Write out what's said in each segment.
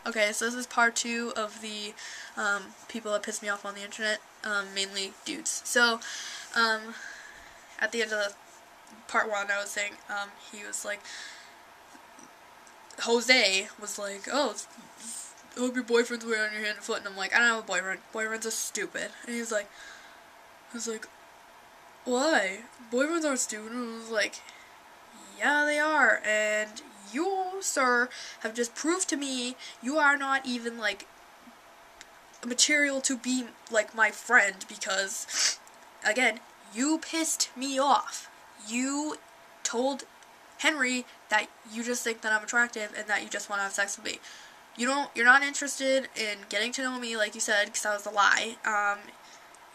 Okay, so this is part 2 of the people that pissed me off on the internet, mainly dudes. So, at the end of the part 1, I was saying, he was like, Jose was like, oh, I hope your boyfriend's wearing your hand and foot, and I'm like, I don't have a boyfriend. Boyfriends are stupid. And he was like, why? Boyfriends aren't stupid. And I was like, yeah, they are, and you, sir, have just proved to me you are not even, like, material to be, like, my friend, because, again, you pissed me off. You told Henry that you just think that I'm attractive and that you just want to have sex with me. You're not interested in getting to know me, like you said, because that was a lie.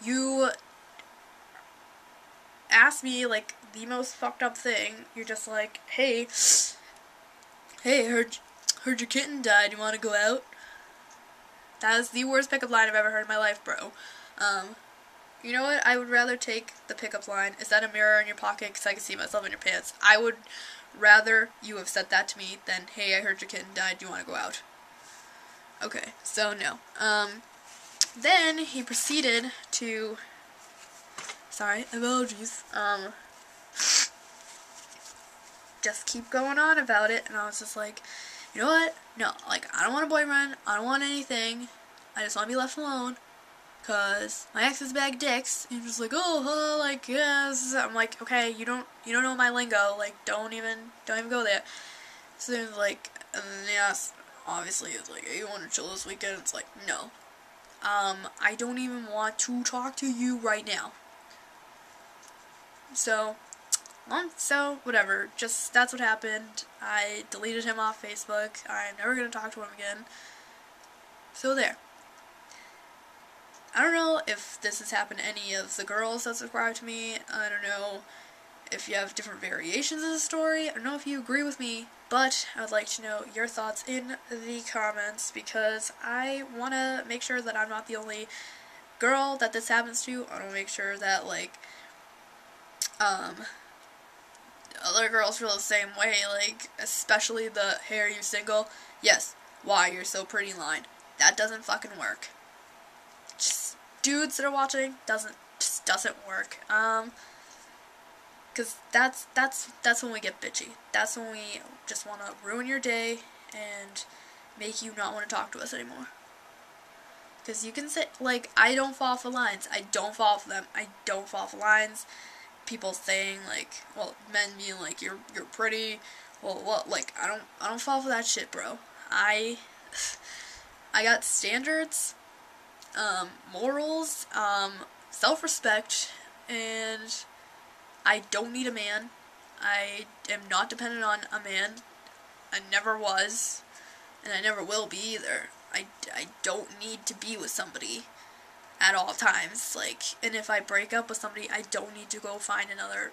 You asked me, like, the most fucked up thing. You're just like, hey, heard your kitten died, you want to go out? That is the worst pickup line I've ever heard in my life, bro. You know what? I would rather take the pickup line, is that a mirror in your pocket because I can see myself in your pants? I would rather you have said that to me than, hey, I heard your kitten died, do you want to go out? Okay, so no. Then he proceeded to, sorry, emojis, just keep going on about it, and I was just like, you know what? No, like, I don't want a boyfriend, I don't want anything, I just want to be left alone, cause my ex is bag dicks, and he's just like, oh, like, yes, I'm like, okay, you don't know my lingo, like, don't even go there. So then, like, and then yes, obviously, it's like, hey, you want to chill this weekend? It's like, no, I don't even want to talk to you right now. So whatever, just, that's what happened. I deleted him off Facebook. I'm never gonna talk to him again. So there. I don't know if this has happened to any of the girls that subscribe to me. I don't know if you have different variations of the story. I don't know if you agree with me, but I would like to know your thoughts in the comments, because I want to make sure that I'm not the only girl that this happens to. I want to make sure that, like, other girls feel the same way, like, especially the, hey, are you single? Yes. Why? You're so pretty line. That doesn't fucking work. Just, dudes that are watching, just doesn't work. Cause that's when we get bitchy. That's when we just want to ruin your day and make you not want to talk to us anymore. Cause you can say, like, I don't fall for lines. I don't fall for them. I don't fall for lines. People saying, like, well, men being like, you're pretty, well, what, like, I don't fall for that shit, bro. I got standards, morals, self-respect, and I don't need a man. I am not dependent on a man. I never was, and I never will be either. I don't need to be with somebody at all times, like, and if I break up with somebody, I don't need to go find another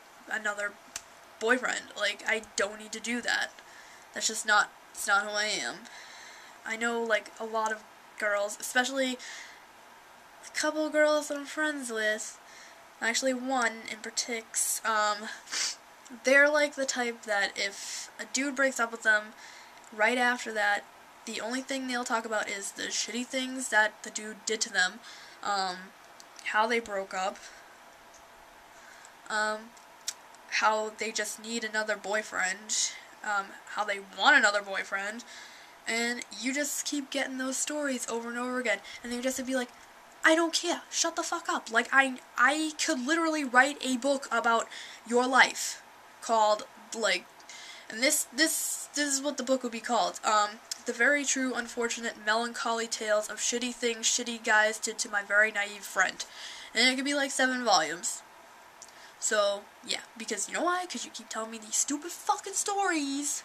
boyfriend. Like, I don't need to do that. That's just not, it's not who I am. I know, like, a lot of girls, especially a couple of girls that I'm friends with, actually one in particular, they're like the type that if a dude breaks up with them, right after that, the only thing they'll talk about is the shitty things that the dude did to them, how they broke up, how they just need another boyfriend, how they want another boyfriend, and you just keep getting those stories over and over again, and they just be like, I don't care, shut the fuck up. Like, I could literally write a book about your life, called, like, and this is what the book would be called, The Very True, Unfortunate, Melancholy Tales of Shitty Things Shitty Guys Did to My Very Naive Friend. And it could be like 7 volumes. So, yeah, because you know why? Because you keep telling me these stupid fucking stories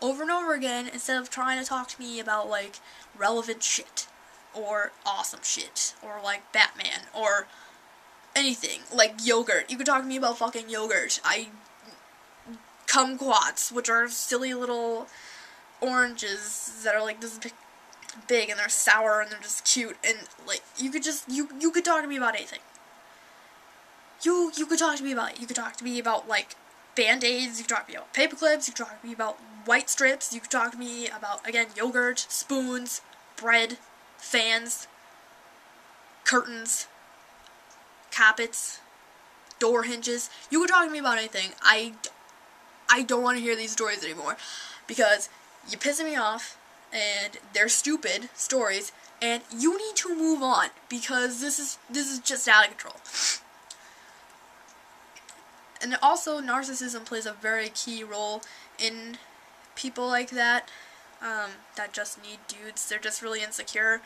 over and over again instead of trying to talk to me about, like, relevant shit. Or awesome shit. Or, like, Batman. Or anything. Like yogurt. You could talk to me about fucking yogurt. Kumquats, which are silly little oranges that are like this big and they're sour and they're just cute, and like you could talk to me about anything. You could talk to me about it. You could talk to me about like Band-Aids, you could talk to me about paper clips, you could talk to me about white strips. You could talk to me about, again, yogurt, spoons, bread, fans, curtains, carpets, door hinges. You could talk to me about anything. I don't want to hear these stories anymore because you're pissing me off and they're stupid stories and you need to move on because this is just out of control. And also, narcissism plays a very key role in people like that, that just need dudes. They're just really insecure,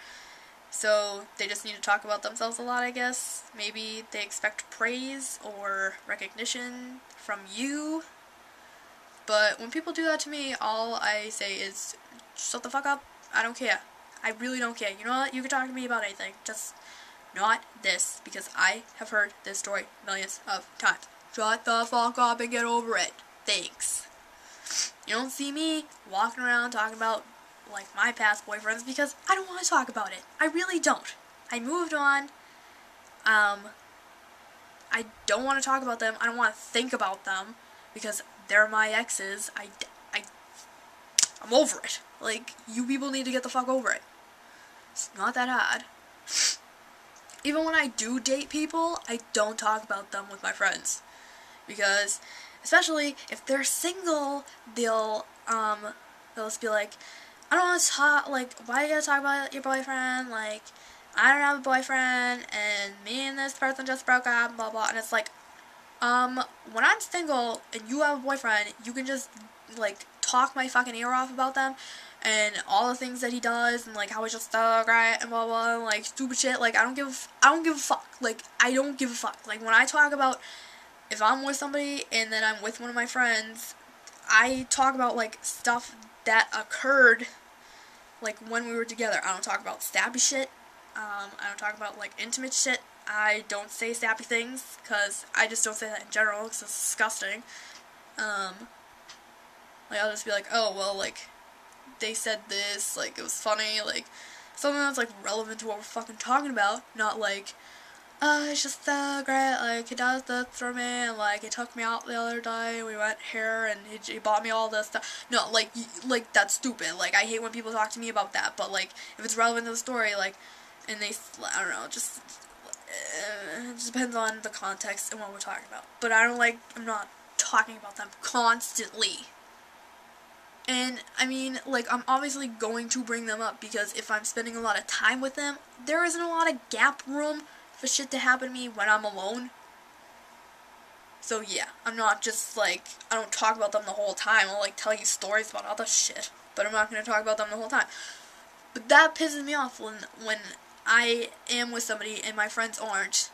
so they just need to talk about themselves a lot, I guess. Maybe they expect praise or recognition from you, but when people do that to me, all I say is, shut the fuck up, I don't care. I really don't care. You know what? You can talk to me about anything, just not this, because I have heard this story millions of times. Shut the fuck up and get over it. Thanks. You don't see me walking around talking about, like, my past boyfriends because I don't want to talk about it. I really don't. I moved on. I don't want to talk about them. I don't want to think about them because they're my exes. I'm over it. Like, you people need to get the fuck over it. It's not that hard. Even when I do date people, I don't talk about them with my friends. Because, especially if they're single, they'll just be like, I don't want to talk, like, why you gotta talk about your boyfriend, like, I don't have a boyfriend, and me and this person just broke up, blah, blah, and it's like, when I'm single, and you have a boyfriend, you can just, like, talk my fucking ear off about them, and all the things that he does, and, like, how he's just so great, and blah, blah, and, like, stupid shit, like, I don't give a fuck, like, I don't give a fuck, like, when I talk about, if I'm with somebody, and then I'm with one of my friends, I talk about, like, stuff that occurred, like, when we were together. I don't talk about stabby shit, I don't talk about, like, intimate shit, I don't say sappy things, because I just don't say that in general, because it's disgusting. Like, I'll just be like, oh, well, like, they said this, like, it was funny, like, something that's, like, relevant to what we're fucking talking about, not, like, oh, it's just so great, like, he does this for me, and, like, he took me out the other day, we went here, and he bought me all this stuff. No, like, that's stupid, like, I hate when people talk to me about that, but, like, if it's relevant to the story, like, and they, I don't know, just, it just depends on the context and what we're talking about. But I'm not talking about them constantly. And, I mean, like, I'm obviously going to bring them up, because if I'm spending a lot of time with them, there isn't a lot of gap room for shit to happen to me when I'm alone. So, yeah, I'm not just, like, I don't talk about them the whole time. I'll, like, tell you stories about other shit, but I'm not going to talk about them the whole time. But that pisses me off when I am with somebody and my friends aren't.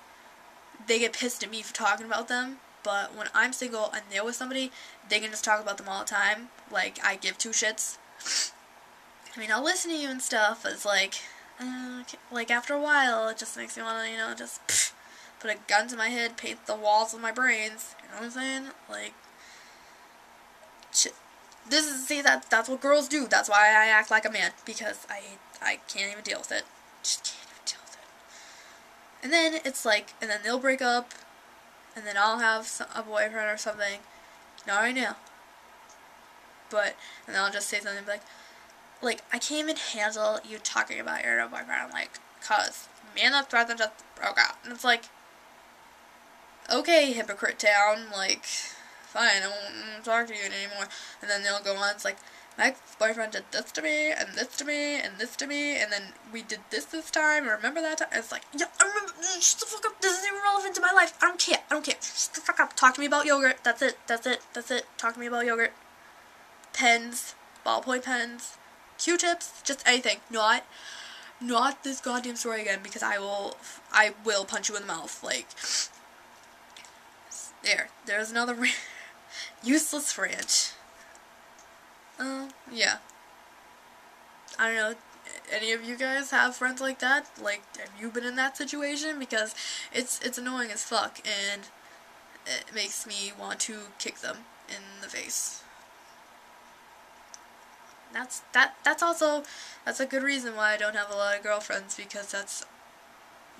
They get pissed at me for talking about them, but when I'm single and they're with somebody, they can just talk about them all the time. Like, I give two shits. I mean, I'll listen to you and stuff, but it's like, after a while, it just makes me want to, you know, just put a gun to my head, paint the walls of my brains, you know what I'm saying? Like, shit. That's what girls do. That's why I act like a man, because I can't even deal with it. Just can't even deal with it. And then it's like, and then they'll break up, and then I'll have a boyfriend or something. Not right now. But, and then I'll just say something like, I can't even handle you talking about your boyfriend. I'm like, cause me and that person just broke up. And it's like, okay, hypocrite town, like, fine, I won't talk to you anymore. And then they'll go on, it's like, my ex-boyfriend did this to me, and this to me, and this to me, and then we did this time, remember that time? It's like, yeah, I remember, shut the fuck up, this isn't even relevant to my life, I don't care, shut the fuck up, talk to me about yogurt, that's it, talk to me about yogurt, pens, ballpoint pens, Q-tips, just anything, not this goddamn story again, because I will punch you in the mouth, like, there's another useless rant. Yeah. I don't know, any of you guys have friends like that? Like, have you been in that situation? Because it's annoying as fuck, and it makes me want to kick them in the face. That's a good reason why I don't have a lot of girlfriends, because that's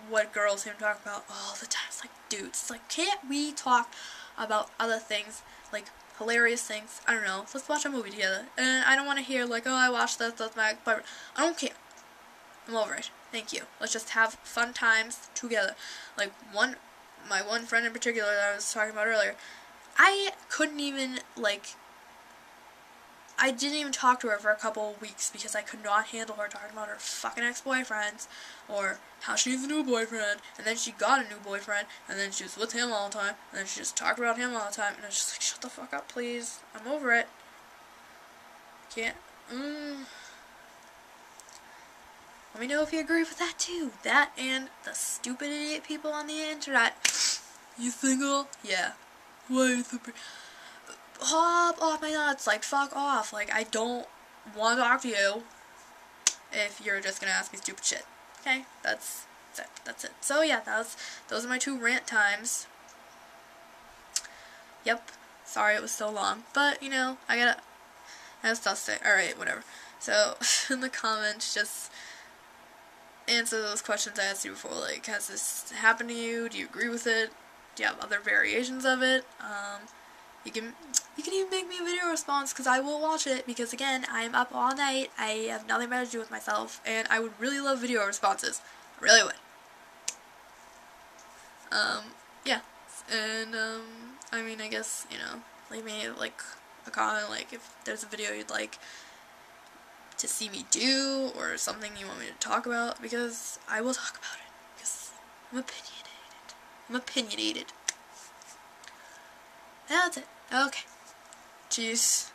what girls seem to talk about all the time. It's like, dudes, it's like, can't we talk about other things? Like, hilarious things. I don't know. Let's watch a movie together. And I don't want to hear like, oh, I watched this, that's my boyfriend. I don't care. I'm over it. Thank you. Let's just have fun times together. Like my one friend in particular that I was talking about earlier, I couldn't even I didn't even talk to her for a couple of weeks because I could not handle her talking about her fucking ex-boyfriends or how she needs a new boyfriend, and then she got a new boyfriend, and then she was with him all the time, and then she just talked about him all the time, and I was just like, shut the fuck up, please. I'm over it. Can't. Let me know if you agree with that too. That and the stupid idiot people on the internet. You single? Yeah. Why are you so pretty? Hop off my nuts, like, fuck off. Like, I don't want to talk to you if you're just gonna ask me stupid shit. Okay? That's it. So, yeah, those are my 2 rant times. Yep. Sorry it was so long. But, you know, I have stuff to say. Alright, whatever. So, in the comments, just answer those questions I asked you before. Like, has this happened to you? Do you agree with it? Do you have other variations of it? You can even make me a video response, because I will watch it, because again, I'm up all night, I have nothing better to do with myself, and I would really love video responses. I really would. Yeah. And, I mean, I guess, you know, leave me, like, a comment, like, if there's a video you'd like to see me do, or something you want me to talk about, because I will talk about it, because I'm opinionated. That's it. Okay. Jeez.